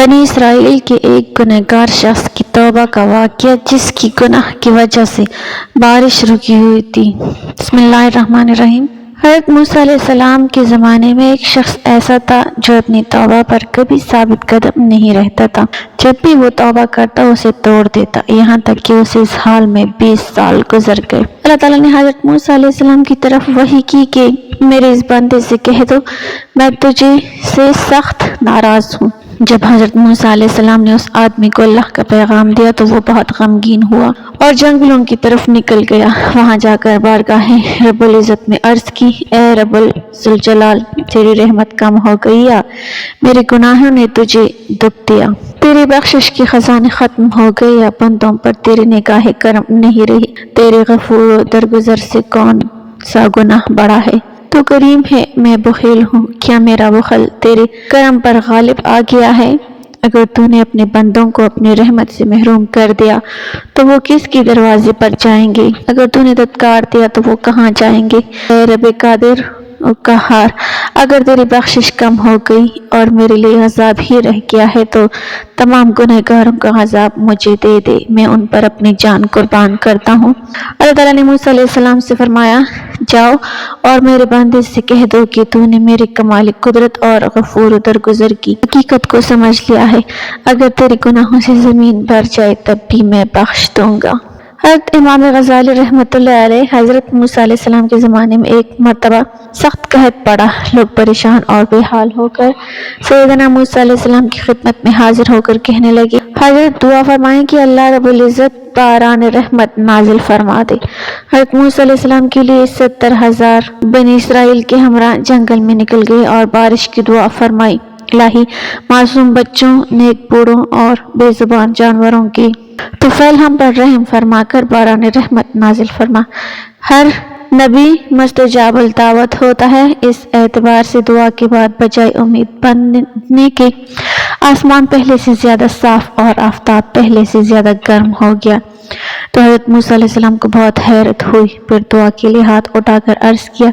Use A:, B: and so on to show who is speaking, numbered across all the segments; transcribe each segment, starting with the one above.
A: بنی اسرائیل کے ایک گنہگار شخص کی توبہ کا واقعہ جس کی گناہ کی وجہ سے بارش رکی ہوئی تھی۔ بسم اللہ الرحمن الرحیم۔ حضرت موسیٰ علیہ السلام کے زمانے میں ایک شخص ایسا تھا جو اپنی توبہ پر کبھی ثابت قدم نہیں رہتا تھا۔ جب بھی وہ توبہ کرتا اسے توڑ دیتا، یہاں تک کہ اسے اس حال میں 20 سال گزر گئے۔ اللہ تعالیٰ نے حضرت موسیٰ علیہ السلام کی طرف وحی کی کہ میرے اس بندے سے کہہ دو میں تجھے سے سخت ناراض ہوں۔ جب حضرت موسیٰ علیہ السلام نے اس آدمی کو اللہ کا پیغام دیا تو وہ بہت غمگین ہوا اور جنگلوں کی طرف نکل گیا۔ وہاں جا کر بارگاہ رب العزت میں عرض کی، اے رب ذوالجلال، تیری رحمت کم ہو گئی یا میرے گناہوں نے تجھے دکھ دیا؟ تیری بخشش کی خزانے ختم ہو گئے یا بندوں پر تیری نگاہ کرم نہیں رہی؟ تیرے غفور و درگزر سے کون سا گناہ بڑا ہے؟ تو کریم ہے، میں بخیل ہوں، کیا میرا بخل تیرے کرم پر غالب آ گیا ہے؟ اگر تو نے اپنے بندوں کو اپنی رحمت سے محروم کر دیا تو وہ کس کی دروازے پر جائیں گے؟ اگر تو نے دھتکار دیا تو وہ کہاں جائیں گے؟ اے رب قادر و قہار، اگر تیری بخشش کم ہو گئی اور میرے لیے عذاب ہی رہ گیا ہے تو تمام گنہگاروں کا عذاب مجھے دے دے، میں ان پر اپنی جان قربان کرتا ہوں۔ اللہ تعالیٰ نے موسیٰ علیہ السلام سے فرمایا، جاؤ اور میرے بندے سے کہہ دو کہ تو نے میرے کمال قدرت اور غفور و درگزر کی حقیقت کو سمجھ لیا ہے۔ اگر تیرے گناہوں سے زمین بھر جائے تب بھی میں بخش دوں گا۔ حضرت امام غزالی رحمۃ اللہ علیہ حضرت موسیٰ علیہ السلام کے زمانے میں ایک مرتبہ سخت قحط پڑا۔ لوگ پریشان اور بے حال ہو کر سیدنا موسیٰ علیہ السلام کی خدمت میں حاضر ہو کر کہنے لگے، حضرت دعا فرمائیں کہ اللہ رب العزت باران رحمت نازل فرما دے۔ حضرت موسیٰ علیہ السلام کے لیے 70,000 بنی اسرائیل کے ہمراہ جنگل میں نکل گئے اور بارش کی دعا فرمائی، الہی معصوم بچوں، نیک بوڑھوں اور بے زبان جانوروں کی طفیل ہم پر رحم فرما کر باران رحمت نازل فرما۔ ہر نبی مستجاب الدعوت ہوتا ہے، اس اعتبار سے دعا کے بعد بجائے امید بننے کے آسمان پہلے سے زیادہ صاف اور آفتاب پہلے سے زیادہ گرم ہو گیا تو حضرت موسیٰ علیہ السلام کو بہت حیرت ہوئی۔ پھر دعا کے لیے ہاتھ اٹھا کر عرض کیا،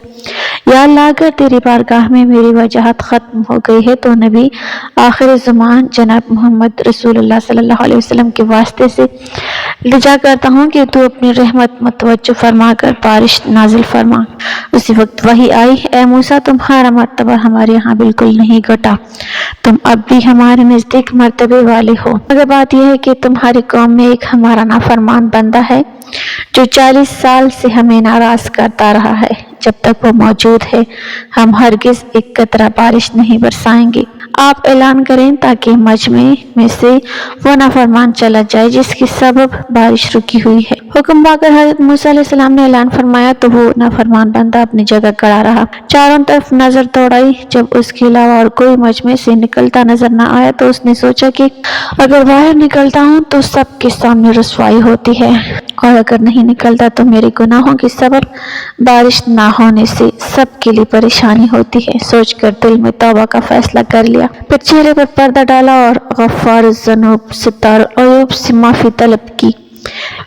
A: یا اللہ، اگر تیری بارگاہ میں میری وجاہت ختم ہو گئی ہے تو نبی آخر زمان جناب محمد رسول اللہ صلی اللہ علیہ وسلم کے واسطے سے التجا کرتا ہوں کہ تو اپنی رحمت متوجہ فرما کر بارش نازل فرما۔ اسی وقت وحی آئی، اے موسیٰ، تمہارا مرتبہ ہمارے یہاں بالکل نہیں گھٹا، تم اب بھی ہمارے نزدیک مرتبے والے ہو، مگر بات یہ ہے کہ تمہاری قوم میں ایک ہمارا نافرمان بندہ ہے جو 40 سال سے ہمیں ناراض کرتا رہا ہے۔ جب تک وہ موجود ہے ہم ہرگز ایک قطرہ بارش نہیں برسائیں گے۔ آپ اعلان کریں تاکہ مجمع میں سے وہ نافرمان چلا جائے جس کے سبب بارش رکی ہوئی ہے۔ حکم پا کر حضرت موسیٰ علیہ السلام نے اعلان فرمایا تو وہ نافرمان بندہ اپنی جگہ کھڑا رہا۔ چاروں طرف نظر دوڑائی، جب اس کے علاوہ اور کوئی مجمع سے نکلتا نظر نہ آیا تو اس نے سوچا کہ اگر باہر نکلتا ہوں تو سب کے سامنے رسوائی ہوتی ہے اور اگر نہیں نکلتا تو میرے گناہوں کے سبب بارش نہ ہونے سے سب کے لیے پریشانی ہوتی ہے۔ سوچ کر دل میں توبہ کا فیصلہ کر لیا، پھر چہرے پر پردہ ڈالا اور غفار الذنوب ستار العیوب سے معافی طلب کی،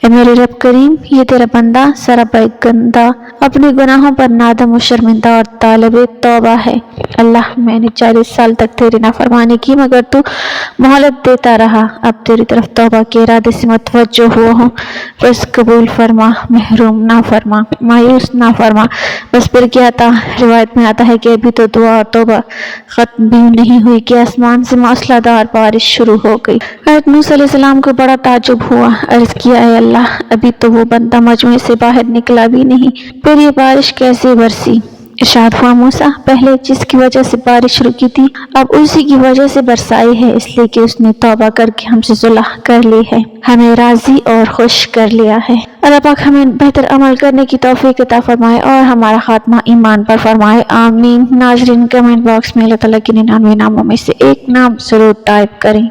A: اے میرے رب کریم، یہ تیرا بندہ سراپا گندہ اپنے گناہوں پر نادم و شرمندہ اور طالب توبہ ہے۔ اللہ، میں نے 40 سال تک تیری نافرمانی کی مگر تو مہلت دیتا رہا، اب تیری طرف توبہ کے ارادے سے متوجہ ہوا ہوں، بس قبول فرما، محروم نہ فرما، مایوس نہ فرما۔ بس پھر کیا تھا؟ روایت میں آتا ہے کہ ابھی تو دعا اور توبہ ختم بھی نہیں ہوئی کہ آسمان سے موسلا دھار بارش شروع ہو گئی۔ حضرت موسیٰ علیہ السلام کو بڑا تعجب ہوا، عرض کیا، اے اللہ، ابھی تو وہ بندہ مجمع سے باہر نکلا بھی نہیں، پھر یہ بارش کیسے برسی؟ ارشاد ہوا، موسیٰ، پہلے جس کی وجہ سے بارش رکی تھی اب اسی کی وجہ سے برسائی ہے، اس لیے کہ اس نے توبہ کر کے ہم سے صلح کر لی ہے، ہمیں راضی اور خوش کر لیا ہے۔ اللہ پاک ہمیں بہتر عمل کرنے کی توفیق عطا فرمائے اور ہمارا خاتمہ ایمان پر فرمائے، آمین۔ ناظرین، کمنٹ باکس میں اللہ تعالیٰ کے 99 ناموں میں سے ایک نام ضرور ٹائپ کریں۔